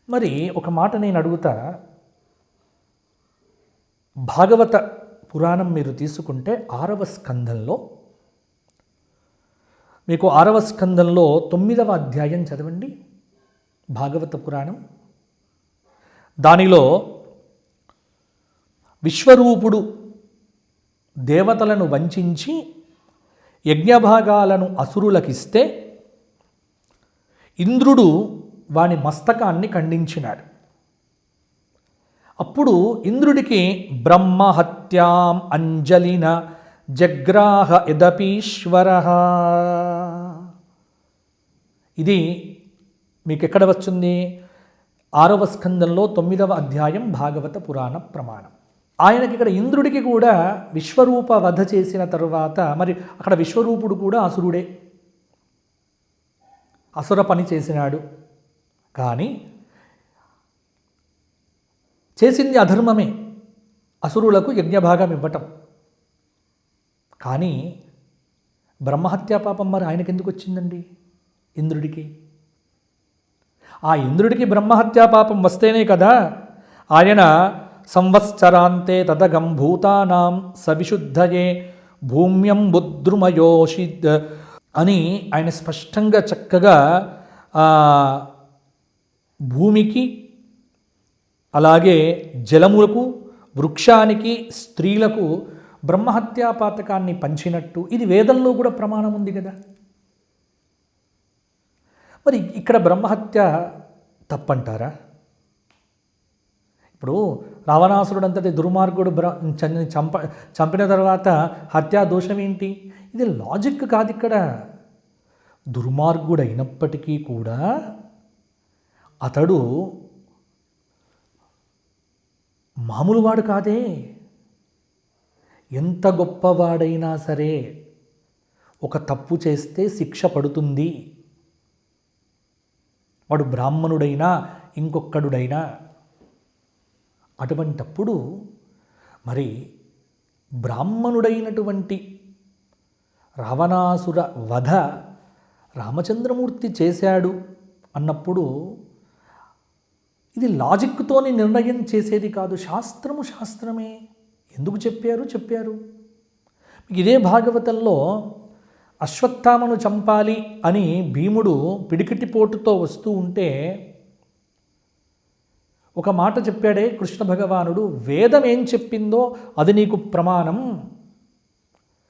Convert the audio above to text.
మరి ఒక మాట నేను అడుగుతా, భాగవత పురాణం మీరు తీసుకుంటే 6వ స్కంధంలో మీకు 6వ స్కంధంలో 9వ అధ్యాయం చదవండి భాగవత పురాణం. దానిలో విశ్వరూపుడు దేవతలను వంచించి యజ్ఞభాగాలను అసురులకిస్తే ఇంద్రుడు వాని మస్తకాన్ని ఖండించినాడు. అప్పుడు ఇంద్రుడికి బ్రహ్మహత్యాం అంజలిన జగ్రాహ యదపీశ్వర. ఇది మీకు ఎక్కడ వచ్చింది? 6వ స్కందంలో 9వ అధ్యాయం భాగవత పురాణ ప్రమాణం. ఆయనకి ఇక్కడ ఇంద్రుడికి కూడా విశ్వరూప వధ చేసిన తరువాత, మరి అక్కడ విశ్వరూపుడు కూడా అసురుడే, అసుర పని చేసినాడు. కానీ చేసింది అధర్మమే, అసురులకు యజ్ఞభాగం ఇవ్వటం. కానీ బ్రహ్మహత్యా పాపం మరి ఆయనకి ఎందుకు వచ్చిందండి? ఇంద్రుడికి. ఆ ఇంద్రుడికి బ్రహ్మహత్యా పాపం వస్తేనే కదా ఆయన సంవత్సరాంతే తదగం భూతానాం సవిశుద్ధయే భూమ్యం బుద్రుమయోషిద్ అని ఆయన స్పష్టంగా చక్కగా భూమికి, అలాగే జలములకు, వృక్షానికి, స్త్రీలకు బ్రహ్మహత్యా పాతకాన్ని పంచినట్టు ఇది వేదంలో కూడా ప్రమాణం ఉంది కదా. మరి ఇక్కడ బ్రహ్మహత్య తప్పంటారా? ఇప్పుడు రావణాసురుడు అంతటి దుర్మార్గుడు చంపిన తర్వాత హత్యా దోషం ఏంటి? ఇది లాజిక్ కాదు. ఇక్కడ దుర్మార్గుడు అయినప్పటికీ కూడా అతడు మామూలు వాడు కాదే. ఎంత గొప్పవాడైనా సరే ఒక తప్పు చేస్తే శిక్ష పడుతుంది. వాడు బ్రాహ్మణుడైనా ఇంకొక్కడుడైనా. అటువంటప్పుడు మరి బ్రాహ్మణుడైనటువంటి రావణాసుర వధ రామచంద్రమూర్తి చేశాడు అన్నప్పుడు ఇది లాజిక్తోని నిర్ణయం చేసేది కాదు. శాస్త్రము శాస్త్రమే. ఎందుకు చెప్పారు. మీకు ఇదే భాగవతంలో అశ్వత్థామను చంపాలి అని భీముడు పిడికిటిపోటుతో వస్తూ ఉంటే ఒక మాట చెప్పాడే కృష్ణ భగవానుడు, వేదం ఏం చెప్పిందో అది నీకు ప్రమాణం,